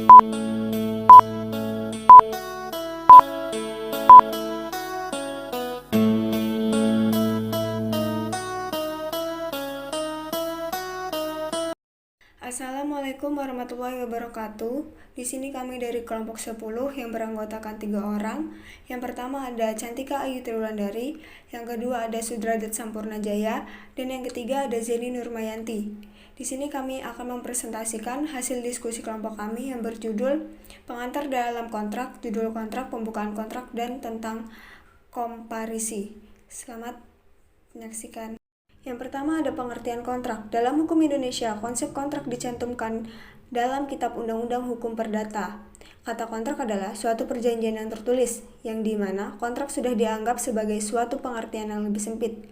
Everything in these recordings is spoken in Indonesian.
Assalamualaikum warahmatullahi wabarakatuh. Di sini kami dari kelompok 10 yang beranggotakan 3 orang. Yang pertama ada Cantika Ayu Triwulandari, yang kedua ada Sudrajat Sampurnajaya, dan yang ketiga ada Zeni Nurmayanti. Di sini kami akan mempresentasikan hasil diskusi kelompok kami yang berjudul Pengantar dalam Kontrak, Judul Kontrak, Pembukaan Kontrak, dan tentang Komparisi. Selamat menyaksikan. Yang pertama ada pengertian kontrak. Dalam hukum Indonesia, konsep kontrak dicantumkan dalam Kitab Undang-Undang Hukum Perdata. Kata kontrak adalah suatu perjanjian yang tertulis, yang dimana kontrak sudah dianggap sebagai suatu pengertian yang lebih sempit.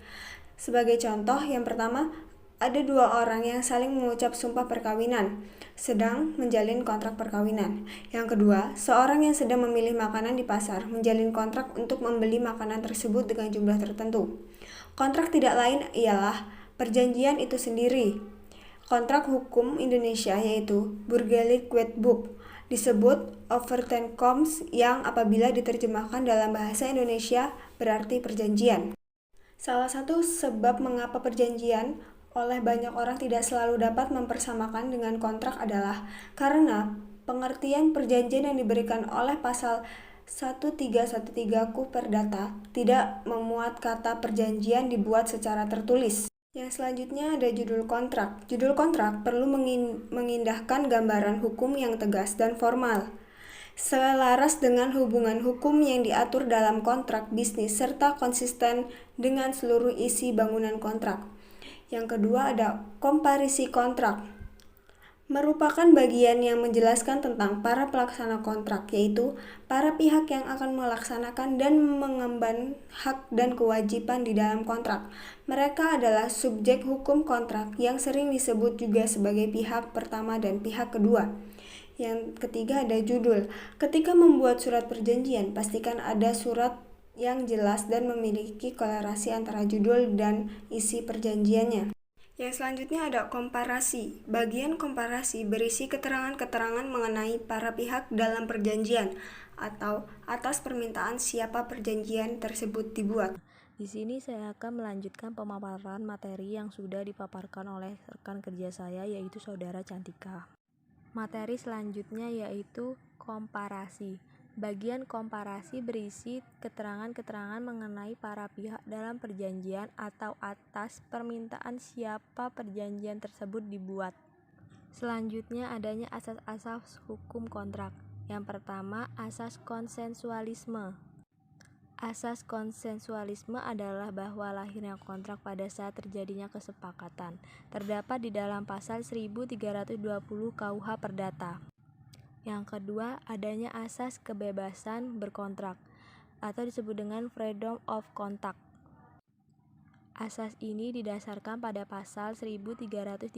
Sebagai contoh, yang pertama, ada 2 orang yang saling mengucap sumpah perkawinan, sedang menjalin kontrak perkawinan. Yang kedua, seorang yang sedang memilih makanan di pasar, menjalin kontrak untuk membeli makanan tersebut dengan jumlah tertentu. Kontrak tidak lain ialah perjanjian itu sendiri. Kontrak hukum Indonesia yaitu Burgerlijk Wetboek disebut Overeenkomst yang apabila diterjemahkan dalam bahasa Indonesia berarti perjanjian. Salah satu sebab mengapa perjanjian oleh banyak orang tidak selalu dapat mempersamakan dengan kontrak adalah karena pengertian perjanjian yang diberikan oleh pasal 1313 KUH Perdata tidak memuat kata perjanjian dibuat secara tertulis. Yang selanjutnya ada judul kontrak. Judul kontrak perlu mengindahkan gambaran hukum yang tegas dan formal, selaras dengan hubungan hukum yang diatur dalam kontrak bisnis serta konsisten dengan seluruh isi bangunan kontrak. Yang kedua ada komparisi kontrak. Merupakan bagian yang menjelaskan tentang para pelaksana kontrak, yaitu para pihak yang akan melaksanakan dan mengemban hak dan kewajiban di dalam kontrak. Mereka adalah subjek hukum kontrak yang sering disebut juga sebagai pihak pertama dan pihak kedua. Yang ketiga ada judul. Ketika membuat surat perjanjian, pastikan ada surat yang jelas dan memiliki kolerasi antara judul dan isi perjanjiannya. Yang selanjutnya ada komparasi. Bagian komparasi berisi keterangan-keterangan mengenai para pihak dalam perjanjian atau atas permintaan siapa perjanjian tersebut dibuat. Di sini saya akan melanjutkan pemaparan materi yang sudah dipaparkan oleh rekan kerja saya, yaitu Saudara Cantika. Materi selanjutnya yaitu komparasi. Bagian komparasi berisi keterangan-keterangan mengenai para pihak dalam perjanjian atau atas permintaan siapa perjanjian tersebut dibuat. Selanjutnya adanya asas-asas hukum kontrak. Yang pertama, asas konsensualisme. Asas konsensualisme adalah bahwa lahirnya kontrak pada saat terjadinya kesepakatan. Terdapat di dalam pasal 1320 KUH Perdata. Yang kedua, adanya asas kebebasan berkontrak atau disebut dengan freedom of contract. Asas ini didasarkan pada pasal 1338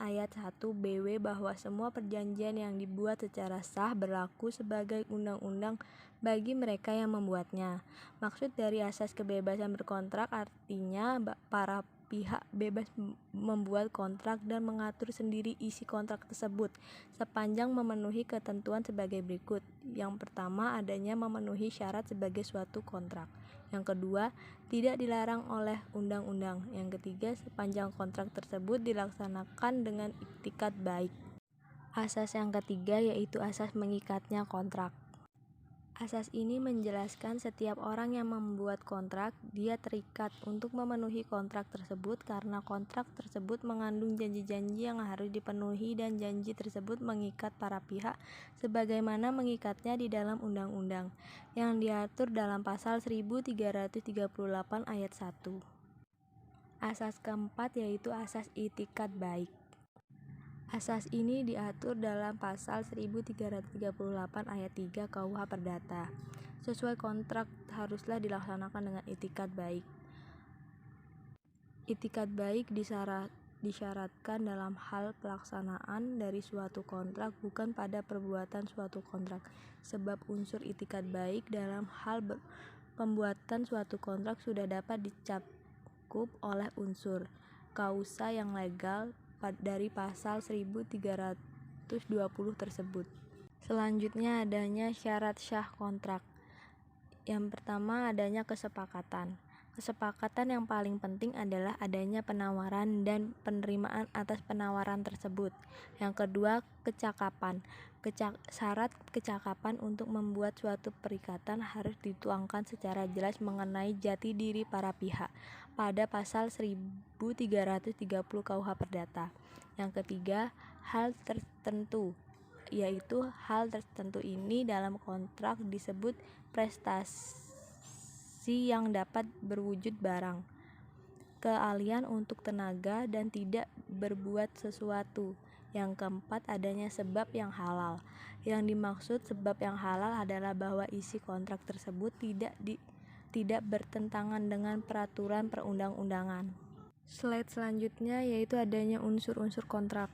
ayat 1 BW bahwa semua perjanjian yang dibuat secara sah berlaku sebagai undang-undang bagi mereka yang membuatnya. Maksud dari asas kebebasan berkontrak artinya para pihak bebas membuat kontrak dan mengatur sendiri isi kontrak tersebut sepanjang memenuhi ketentuan sebagai berikut. Yang pertama, adanya memenuhi syarat sebagai suatu kontrak. Yang kedua, tidak dilarang oleh undang-undang. Yang ketiga, sepanjang kontrak tersebut dilaksanakan dengan iktikat baik. Asas yang ketiga yaitu asas mengikatnya kontrak. Asas ini menjelaskan setiap orang yang membuat kontrak, dia terikat untuk memenuhi kontrak tersebut karena kontrak tersebut mengandung janji-janji yang harus dipenuhi dan janji tersebut mengikat para pihak sebagaimana mengikatnya di dalam undang-undang yang diatur dalam pasal 1338 ayat 1. Asas keempat yaitu asas itikat baik. Asas ini diatur dalam pasal 1338 ayat 3 KUH Perdata. Sesuai kontrak haruslah dilaksanakan dengan itikat baik. Itikat baik disyaratkan dalam hal pelaksanaan dari suatu kontrak, bukan pada perbuatan suatu kontrak. Sebab unsur itikat baik dalam hal pembuatan suatu kontrak sudah dapat dicakup oleh unsur kausa yang legal dari pasal 1338 tersebut. Selanjutnya adanya syarat syah kontrak. Yang pertama adanya kesepakatan. Kesepakatan yang paling penting adalah adanya penawaran dan penerimaan atas penawaran tersebut. Yang kedua, kecakapan. Syarat kecakapan untuk membuat suatu perikatan harus dituangkan secara jelas mengenai jati diri para pihak pada pasal 1330 KUH Perdata. Yang ketiga, hal tertentu, yaitu hal tertentu ini dalam kontrak disebut prestasi yang dapat berwujud barang, keahlian untuk tenaga, dan tidak berbuat sesuatu. Yang keempat, adanya sebab yang halal. Yang dimaksud sebab yang halal adalah bahwa isi kontrak tersebut tidak bertentangan dengan peraturan perundang-undangan. Slide selanjutnya yaitu adanya unsur-unsur kontrak.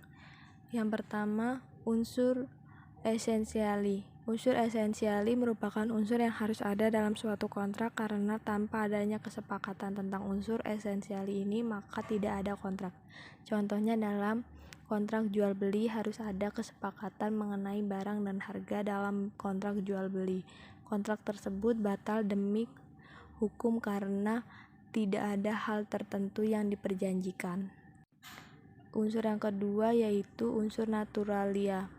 Yang pertama, unsur esensiali. Unsur esensiali merupakan unsur yang harus ada dalam suatu kontrak karena tanpa adanya kesepakatan tentang unsur esensiali ini maka tidak ada kontrak. Contohnya dalam kontrak jual beli harus ada kesepakatan mengenai barang dan harga dalam kontrak jual beli. Kontrak tersebut batal demi hukum karena tidak ada hal tertentu yang diperjanjikan. Unsur yang kedua yaitu unsur naturalia.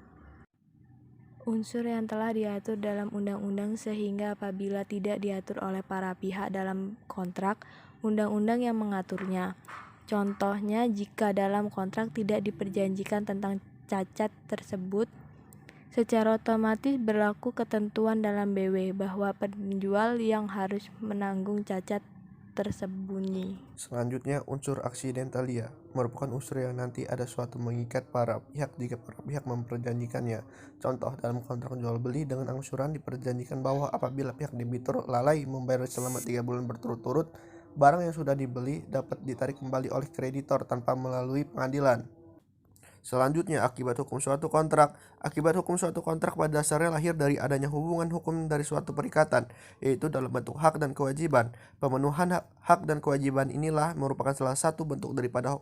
Unsur yang telah diatur dalam undang-undang sehingga apabila tidak diatur oleh para pihak dalam kontrak, undang-undang yang mengaturnya. Contohnya jika dalam kontrak tidak diperjanjikan tentang cacat tersebut, secara otomatis berlaku ketentuan dalam BW bahwa penjual yang harus menanggung cacat tersembunyi. Selanjutnya, unsur aksidentalia merupakan unsur yang nanti ada suatu mengikat para pihak jika para pihak memperjanjikannya. Contoh, dalam kontrak jual beli dengan angsuran diperjanjikan bahwa apabila pihak debitur lalai membayar selama 3 bulan berturut-turut, barang yang sudah dibeli dapat ditarik kembali oleh kreditor tanpa melalui pengadilan. Selanjutnya, akibat hukum suatu kontrak. Akibat hukum suatu kontrak pada dasarnya lahir dari adanya hubungan hukum dari suatu perikatan, yaitu dalam bentuk hak dan kewajiban. Pemenuhan hak dan kewajiban inilah merupakan salah satu bentuk daripada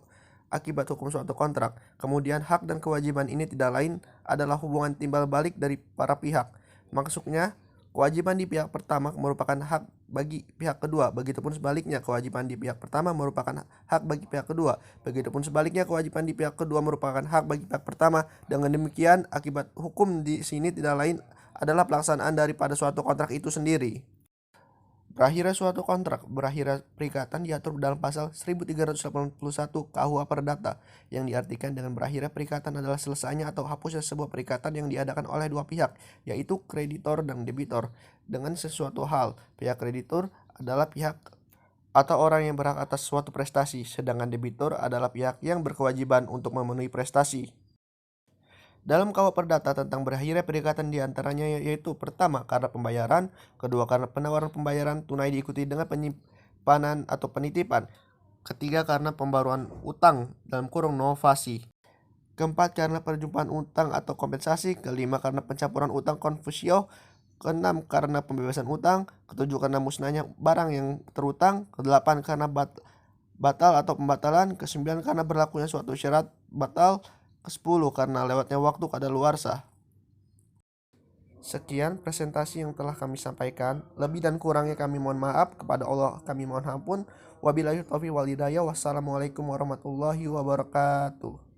akibat hukum suatu kontrak. Kemudian hak dan kewajiban ini tidak lain adalah hubungan timbal balik dari para pihak. Maksudnya, kewajiban di pihak pertama merupakan hak bagi pihak kedua, begitupun sebaliknya kewajiban di pihak pertama merupakan hak bagi pihak kedua, begitupun sebaliknya kewajiban di pihak kedua merupakan hak bagi pihak pertama. Dengan demikian, akibat hukum di sini tidak lain adalah pelaksanaan daripada suatu kontrak itu sendiri. Berakhirnya suatu kontrak, berakhirnya perikatan diatur dalam pasal 1381 KUH Perdata, yang diartikan dengan berakhirnya perikatan adalah selesainya atau hapusnya sebuah perikatan yang diadakan oleh dua pihak, yaitu kreditor dan debitor. Dengan sesuatu hal, pihak kreditor adalah pihak atau orang yang berhak atas suatu prestasi, sedangkan debitor adalah pihak yang berkewajiban untuk memenuhi prestasi. Dalam KUH Perdata tentang berakhirnya perikatan diantaranya yaitu pertama karena pembayaran, kedua karena penawaran pembayaran tunai diikuti dengan penyimpanan atau penitipan, ketiga karena pembaruan utang (novasi), keempat karena perjumpaan utang atau kompensasi, kelima karena pencampuran utang (confusio), keenam karena pembebasan utang, ketujuh karena musnahnya barang yang terutang, kedelapan karena batal atau pembatalan, kesembilan karena berlakunya suatu syarat batal, ke-10 karena lewatnya waktu kadaluarsa. Sekian presentasi yang telah kami sampaikan. Lebih dan kurangnya kami mohon maaf. Kepada Allah kami mohon ampun. Wabillahi taufiq wal hidayah. Wassalamualaikum warahmatullahi wabarakatuh.